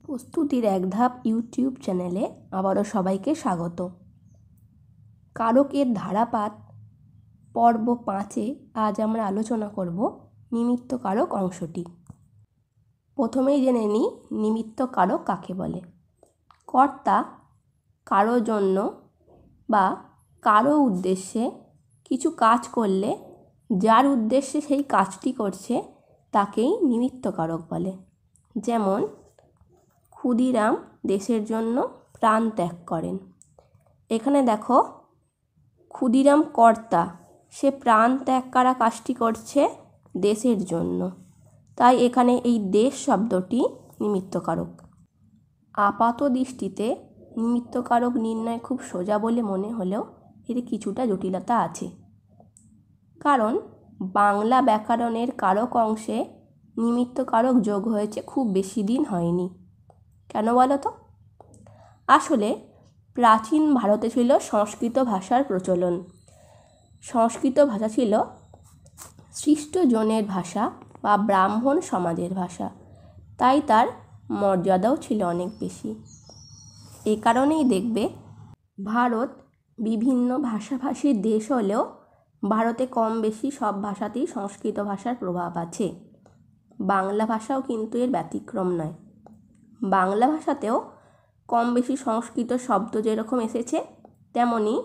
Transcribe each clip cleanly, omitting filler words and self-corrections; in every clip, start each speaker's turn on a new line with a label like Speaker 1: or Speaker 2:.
Speaker 1: প্রস্তুতির এক ধাপ ইউটিউব চ্যানেলে আবারও সবাইকে স্বাগত। কারকের ধারাপাত পর্ব 5-এ আজ আমরা আলোচনা করব নিমিত্ত কারক অংশটি। প্রথমেই জেনে নিই নিমিত্ত কারক কাকে বলে। কর্তা কারো জন্য বা কারো উদ্দেশ্যে কিছু কাজ করলে যার উদ্দেশ্যে সেই কাজটি করছে তাকেই নিমিত্ত কারক বলে। যেমন ক্ষুদিরাম দেশের জন্য প্রাণ ত্যাগ করেন। এখানে দেখো ক্ষুদিরাম কর্তা, সে প্রাণ ত্যাগ করা কাজটি করছে দেশের জন্য, তাই এখানে এই দেশ শব্দটি নিমিত্ত কারক। আপাত দৃষ্টিতে নিমিত্ত কারক নির্ণয় খুব সোজা বলে মনে হলেও এর কিছুটা জটিলতা আছে, কারণ বাংলা ব্যাকরণের কারক অংশে নিমিত্ত কারক যোগ হয়েছে খুব বেশি দিন হয়নি। কেন বলো তো? আসলে প্রাচীন ভারতে ছিল সংস্কৃত ভাষার প্রচলন। সংস্কৃত ভাষা ছিল সৃষ্টজনের ভাষা বা ব্রাহ্মণ সমাজের ভাষা, তাই তার মর্যাদাও ছিল অনেক বেশি। এ কারণেই দেখবে ভারত বিভিন্ন ভাষাভাষীর দেশ হলেও ভারতে কম বেশি সব ভাষাতেই সংস্কৃত ভাষার প্রভাব আছে। বাংলা ভাষাও কিন্তু এর ব্যতিক্রম নয়। বাংলা ভাষাতেও কম বেশি সংস্কৃত শব্দ যেরকম এসেছে, তেমনি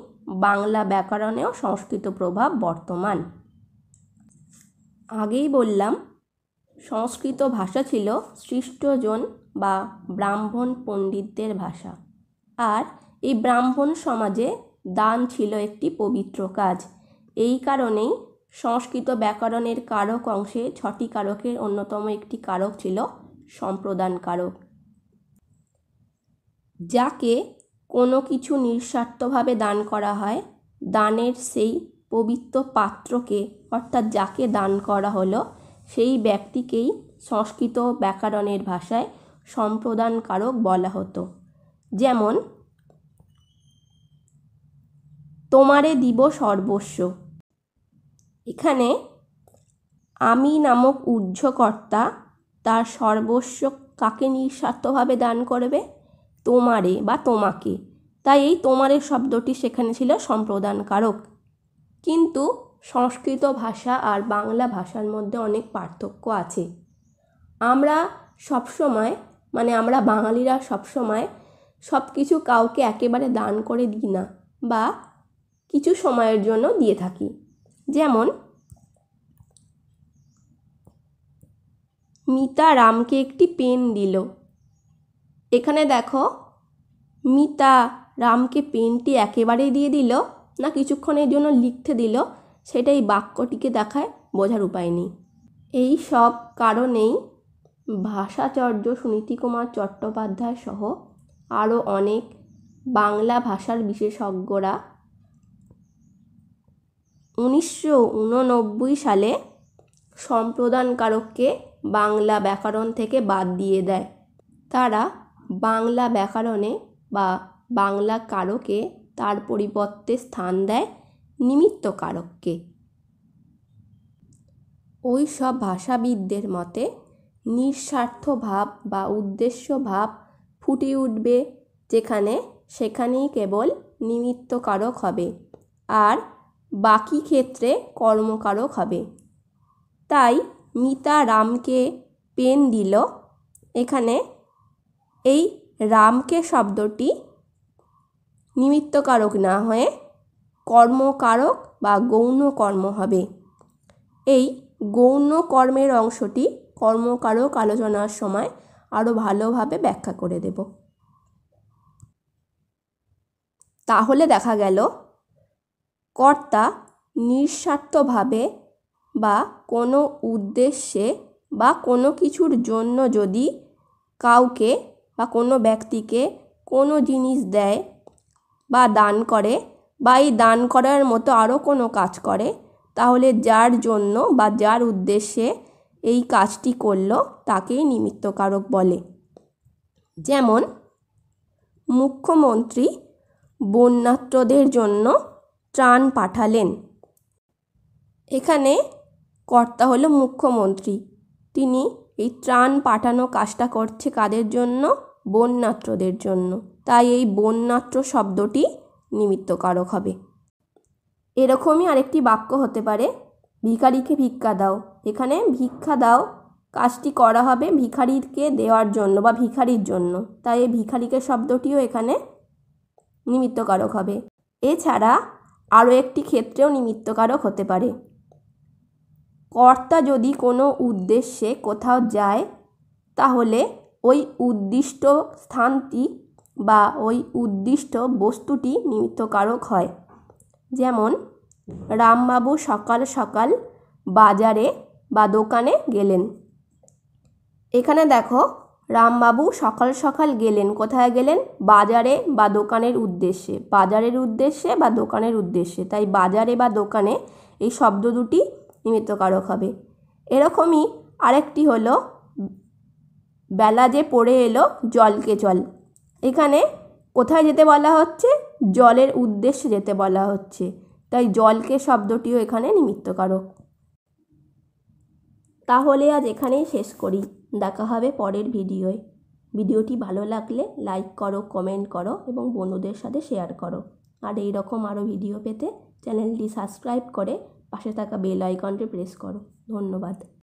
Speaker 1: বাংলা ব্যাকরণেও সংস্কৃত প্রভাব বর্তমান। আগেই বললাম সংস্কৃত ভাষা ছিল সৃষ্টজন বা ব্রাহ্মণ পণ্ডিতদের ভাষা, আর এই ব্রাহ্মণ সমাজে দান ছিল একটি পবিত্র কাজ। এই কারণেই সংস্কৃত ব্যাকরণের কারক অংশে 6টি কারকের অন্যতম একটি কারক ছিল সম্প্রদান কারক। যাকে কোনো কিছু নিঃস্বার্থভাবে দান করা হয়, দানের সেই পবিত্র পাত্রকে অর্থাৎ যাকে দান করা হলো সেই ব্যক্তিকেই সংস্কৃত ব্যাকরণের ভাষায় সম্প্রদান কারক বলা হতো। যেমন তোমারে দিব সর্বস্ব। এখানে আমি নামক ঊর্ধ্বকর্তা তার সর্বস্ব কাকে নিঃস্বার্থভাবে দান করবে? তোমারে বা তোমাকে। তাই এই তোমারে শব্দটি সেখানে ছিল সম্প্রদান কারক। কিন্তু সংস্কৃত ভাষা আর বাংলা ভাষার মধ্যে অনেক পার্থক্য আছে। আমরা সবসময় আমরা বাঙালিরা সবসময় সব কিছু কাউকে একেবারে দান করে দিই না, বা কিছু সময়ের জন্য দিয়ে থাকি। যেমন মিতা রামকে একটি পেন দিল। এখানে দেখো মিতা রামকে পেনটি একেবারেই দিয়ে দিল না কিছুক্ষণের জন্য লিখতে দিল, সেটাই বাক্যটিকে দেখায়, বোঝার উপায় নেই। এই সব কারণেই ভাষাচার্য সুনীতিকুমার চট্টোপাধ্যায় সহ আরও অনেক বাংলা ভাষার বিশেষজ্ঞরা 1989 সালে সম্প্রদান কারককে বাংলা ব্যাকরণ থেকে বাদ দিয়ে দেয়। তারা বাংলা ব্যাকরণে বা বাংলা কারকে তার পরিবর্তে স্থান দেয় নিমিত্ত কারককে। ওই সব ভাষাবিদদের মতে নিঃস্বার্থ ভাব বা উদ্দেশ্য ভাব ফুটে উঠবে যেখানে, সেখানেই কেবল নিমিত্ত কারক হবে, আর বাকি ক্ষেত্রে কর্মকারক হবে। তাই মিতা রামকে পেন দিল, এখানে এই রামকে শব্দটি নিমিত্ত কারক না হয়ে কর্মকারক বা গৌণ কর্ম হবে। এই গৌণ কর্মের অংশটি কর্মকারক আলোচনার সময় আরও ভালোভাবে ব্যাখ্যা করে দেব। তাহলে দেখা গেল কর্তা নিঃস্বার্থভাবে বা কোনো উদ্দেশ্যে বা কোনো কিছুর জন্য যদি কাউকে বা কোনো ব্যক্তিকে কোনো জিনিস দেয় বা দান করে, বা এই দান করার মতো আরও কোনো কাজ করে, তাহলে যার জন্য বা যার উদ্দেশ্যে এই কাজটি করলো তাকেই নিমিত্ত কারক বলে। যেমন মুখ্যমন্ত্রী বন্যার্তদের জন্য ত্রাণ পাঠালেন। এখানে কর্তা হলো মুখ্যমন্ত্রী, তিনি এই ত্রাণ পাঠানো কাজটা করছে কাদের জন্য? বন্যাত্রদের জন্য, তাই এই বন্যাত্র শব্দটি নিমিত্তকারক হবে। এরকমই আরেকটি বাক্য হতে পারে, ভিখারিকে ভিক্ষা দাও। এখানে ভিক্ষা দাও কাজটি করা হবে ভিখারিকে দেওয়ার জন্য বা ভিখারির জন্য, তাই এই ভিখারিকে শব্দটিও এখানে নিমিত্তকারক হবে। এছাড়া আরও একটি ক্ষেত্রেও নিমিত্তকারক হতে পারে, কর্তা যদি কোনো উদ্দেশ্যে কোথাও যায় তাহলে ওই উদ্দিষ্ট স্থানটি বা ওই উদ্দিষ্ট বস্তুটি নিমিত্তকারক হয়। যেমন রামবাবু সকাল সকাল বাজারে বা দোকানে গেলেন। এখানে দেখো, রামবাবু সকাল সকাল গেলেন, কোথায় গেলেন? বাজারে বা দোকানের উদ্দেশ্যে, বাজারের উদ্দেশ্যে বা দোকানের উদ্দেশ্যে, তাই বাজারে বা দোকানে এই শব্দ দুটি নিমিত্তকারক হবে। এরকমই আরেকটি হলো, বেলা যে পড়ে এলো জলকে চল। এখানে কোথায় যেতে বলা হচ্ছে? জলের উদ্দেশ্যে যেতে বলা হচ্ছে, তাই জলকে শব্দটিও এখানে নিমিত্তকারক। তাহলে আজ এখানেই শেষ করি, দেখা হবে পরের ভিডিওয়। ভিডিওটি ভালো লাগলে লাইক করো, কমেন্ট করো এবং বন্ধুদের সাথে শেয়ার করো। আর এই রকম আরও ভিডিও পেতে চ্যানেলটি সাবস্ক্রাইব করে পাশে থাকা বেল আইকনটি প্রেস করো। ধন্যবাদ।